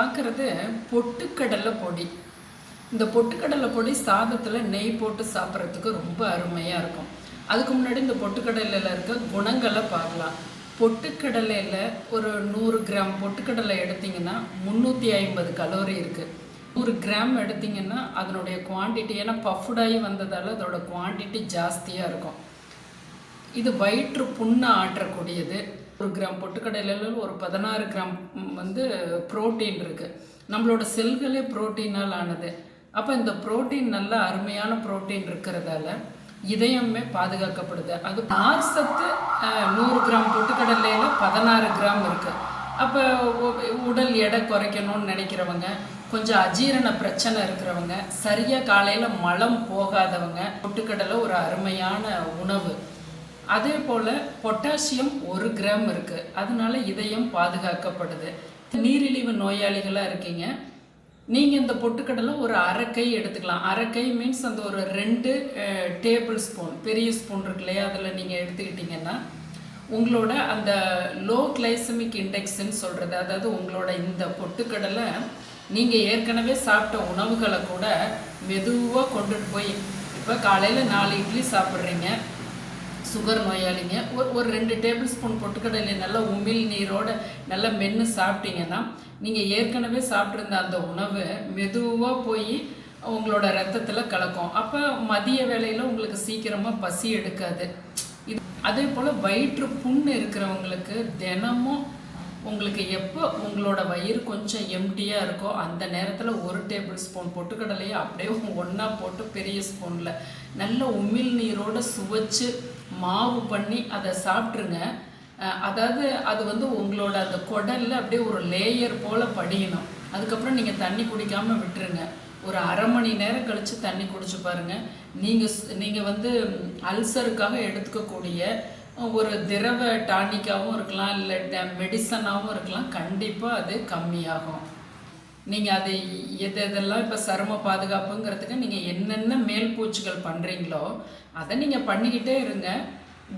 பார்க்குறது பொட்டுக்கடலை பொடி. இந்த பொட்டுக்கடலை பொடி சாதத்தில் நெய் போட்டு சாப்பிட்றதுக்கு ரொம்ப அருமையாக இருக்கும். அதுக்கு முன்னாடி இந்த பொட்டுக்கடலையில் இருக்க குணங்களை பார்க்கலாம். பொட்டுக்கடலையில் ஒரு 100 கிராம் பொட்டுக்கடலை எடுத்திங்கன்னா 350 கலோரி இருக்குது. 100 கிராம் எடுத்திங்கன்னா அதனுடைய குவான்டிட்டி, ஏன்னா பஃப்டாகி வந்ததால் அதோட குவான்டிட்டி ஜாஸ்தியாக இருக்கும். இது வயிற்று புண்ணை ஆற்றக்கூடியது. 1 கிராம் பொட்டுக்கடலையில் ஒரு 16 கிராம் புரோட்டீன் இருக்குது. நம்மளோட செல்களே புரோட்டீனால் ஆனது. அப்போ இந்த புரோட்டீன் நல்ல அருமையான புரோட்டீன் இருக்கிறதால இதயமே பாதுகாக்கப்படுது. அது நார் சத்து 100 கிராம் பொட்டுக்கடலையில் 16 கிராம் இருக்குது. அப்போ உடல் எடை குறைக்கணும்னு நினைக்கிறவங்க, கொஞ்சம் அஜீரண பிரச்சனை இருக்கிறவங்க, சரியாக காலையில் மலம் போகாதவங்க பொட்டுக்கடலை ஒரு அருமையான உணவு. அதே போல் பொட்டாசியம் 1 கிராம் இருக்குது. அதனால இதயம் பாதுகாக்கப்படுது. நீரிழிவு நோயாளிகளாக இருக்கீங்க, நீங்கள் இந்த பொட்டுக்கடலை ஒரு அரைக்கை எடுத்துக்கலாம். அரைக்கை மீன்ஸ் அந்த ஒரு 2 டேபிள் ஸ்பூன், பெரிய ஸ்பூன் இருக்கு இல்லையா, அதில் நீங்கள் எடுத்துக்கிட்டிங்கன்னா உங்களோட அந்த லோ கிளைசமிக் இண்டெக்ஸ்ன்னு சொல்கிறது, அதாவது உங்களோட இந்த பொட்டுக்கடலை நீங்கள் ஏற்கனவே சாப்பிட்ட உணவுகளை கூட மெதுவாக கொண்டுட்டு போய், இப்போ காலையில் 4 இட்லி சாப்பிட்றீங்க, சுகர் நோயாளிங்க, ஒரு 2 டேபிள் ஸ்பூன் பொட்டுக்கடலை நல்லா உமிழ் நீரோடு நல்லா மென்று சாப்பிட்டீங்கன்னா நீங்கள் ஏற்கனவே சாப்பிட்ருந்த அந்த உணவு மெதுவாக போய் உங்களோட ரத்தத்தில் கலக்கும். அப்போ மதிய வேளையில் உங்களுக்கு சீக்கிரமாக பசி எடுக்காது. அதே போல் வயிற்று புண்ணு இருக்கிறவங்களுக்கு தினமும் உங்களுக்கு எப்போ உங்களோட வயிறு கொஞ்சம் எம்டியாக இருக்கோ அந்த நேரத்தில் 1 டேபிள் ஸ்பூன் பொட்டுக்கடலையை அப்படியே ஒன்றா போட்டு பெரிய ஸ்பூனில் நல்ல உமிழ் நீரோடு சுவைச்சு மாவு பண்ணி அதை சாப்பிட்ருங்க. அதாவது அது உங்களோட அந்த குடலில் அப்படியே ஒரு லேயர் போல் படியணும். அதுக்கப்புறம் நீங்கள் தண்ணி குடிக்காமல் விட்டுருங்க. ஒரு அரை மணி நேரம் கழித்து தண்ணி குடிச்சு பாருங்கள். நீங்கள் அல்சருக்காக எடுத்துக்கக்கூடிய ஒரு திரவ டானிக்காகவும் இருக்கலாம், இல்லை மெடிசனாகவும் இருக்கலாம். கண்டிப்பாக அது கம்மியாகும். நீங்கள் அது எதெல்லாம் இப்போ சரும பாதுகாப்புங்கிறதுக்கு நீங்கள் என்னென்ன மேல் பூச்சிகள் பண்ணுறீங்களோ அதை நீங்கள் பண்ணிக்கிட்டே இருங்க.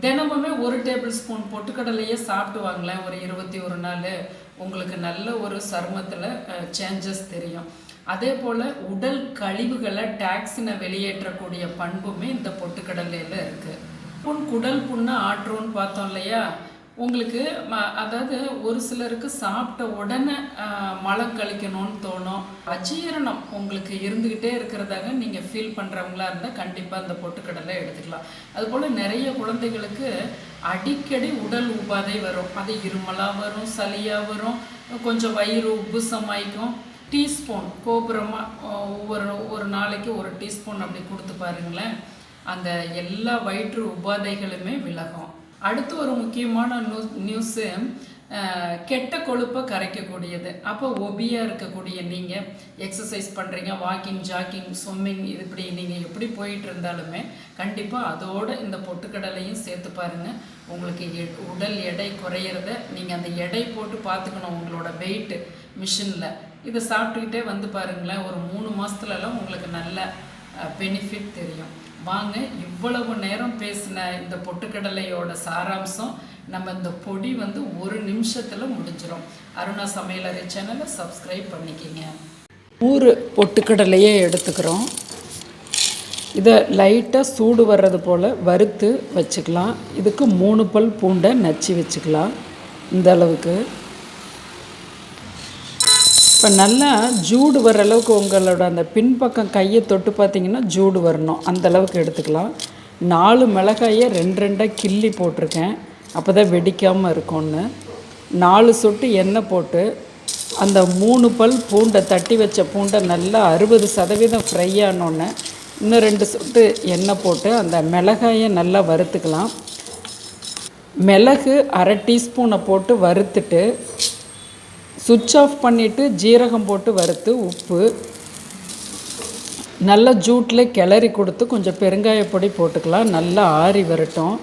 தினமுமே 1 டேபிள் ஸ்பூன் பொட்டுக்கடலையே சாப்பிட்டு வாங்களேன். ஒரு 21 நாள் உங்களுக்கு நல்ல ஒரு சருமத்தில் சேஞ்சஸ் தெரியும். அதே போல் உடல் கழிவுகளை டாக்ஸினை வெளியேற்றக்கூடிய பண்புமே இந்த பொட்டுக்கடலையில் இருக்குது. குடல் புண்ணை ஆற்றும்னு பார்த்தோம் இல்லையா, உங்களுக்கு அதாவது ஒரு சிலருக்கு சாப்பிட்ட உடனே மலம் கழிக்கணும்னு தோணும். அஜீரணம் உங்களுக்கு இருந்துக்கிட்டே இருக்கிறதாக நீங்கள் ஃபீல் பண்ணுறவங்களா இருந்தால் கண்டிப்பாக அந்த பொட்டுக்கடலை எடுத்துக்கலாம். அதுபோல் நிறைய குழந்தைகளுக்கு அடிக்கடி உடல் உபாதை வரும். அது இருமலாக வரும், சளியாக வரும், கொஞ்சம் வயிறு உப்புசமாய்க்கும். டீஸ்பூன் கோபுரமாக ஒரு நாளைக்கு 1 டீஸ்பூன் அப்படி கொடுத்து பாருங்களேன், அந்த எல்லா வயிற்று உபாதைகளுமே விலகும். அடுத்து ஒரு முக்கியமான நியூஸு, கெட்ட கொழுப்பை கரைக்கக்கூடியது. அப்போ ஒபியாக இருக்கக்கூடிய நீங்கள் எக்ஸசைஸ் பண்ணுறீங்க, வாக்கிங், ஜாக்கிங், ஸ்விம்மிங், இப்படி நீங்கள் எப்படி போயிட்டு இருந்தாலுமே கண்டிப்பாக அதோடு இந்த பொட்டுக்கடலையும் சேர்த்து பாருங்கள். உங்களுக்கு உடல் எடை குறையிறத நீங்கள் அந்த எடை போட்டு பார்த்துக்கணும் உங்களோட வெயிட்டு மிஷினில். இதை சாப்பிட்டுக்கிட்டே பாருங்களேன், ஒரு 3 மாதத்துலலாம் உங்களுக்கு நல்ல பெனிஃபிட் தெரியும். வாங்க, இவ்வளவு நேரம் பேசின இந்த பொட்டுக்கடலையோட சாராம்சம் நம்ம இந்த பொடி 1 நிமிஷத்தில் முடிஞ்சிடும். அருணா சமையலறை சேனலை சப்ஸ்கிரைப் பண்ணிக்கிங்க. 100 பொட்டுக்கடலையே எடுத்துக்கிறோம். இதை லைட்டாக சூடு வர்றது போல் வறுத்து வச்சுக்கலாம். இதுக்கு 3 பல் பூண்டை நச்சு வச்சுக்கலாம். இந்த அளவுக்கு இப்போ நல்லா ஜூடு வர அளவுக்கு உங்களோட அந்த பின்பக்கம் கையை தொட்டு பார்த்திங்கன்னா ஜூடு வரணும். அந்தளவுக்கு எடுத்துக்கலாம். 4 மிளகாயை 2 கிள்ளி போட்டிருக்கேன், அப்போ தான் வெடிக்காமல் இருக்கும்னு. 4 சொட்டு எண்ணெய் போட்டு அந்த 3 பல் பூண்டை, தட்டி வச்ச பூண்டை நல்லா 60% ஃப்ரை ஆனோடனே இன்னும் 2 சொட்டு எண்ணெய் போட்டு அந்த மிளகாயை நல்லா வறுத்துக்கலாம். மிளகு 1/2 டீஸ்பூனை போட்டு வறுத்துட்டு சுவிட்ச் ஆஃப் பண்ணிவிட்டு ஜீரகம் போட்டு வறுத்து, உப்பு, நல்லா ஜூட்டில் கிளறி கொடுத்து கொஞ்சம் பெருங்காயப்பொடி போட்டுக்கலாம். நல்லா ஆறி வரட்டும்.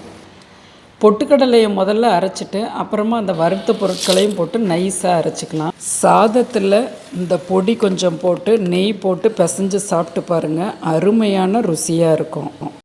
பொட்டுக்கடலையை முதல்ல அரைச்சிட்டு அப்புறமா அந்த வறுத்த பொருட்களையும் போட்டு நைஸாக அரைச்சிக்கலாம். சாதத்தில் இந்த பொடி கொஞ்சம் போட்டு நெய் போட்டு பிசைஞ்சு சாப்பிட்டு பாருங்கள், அருமையான ருசியாக இருக்கும்.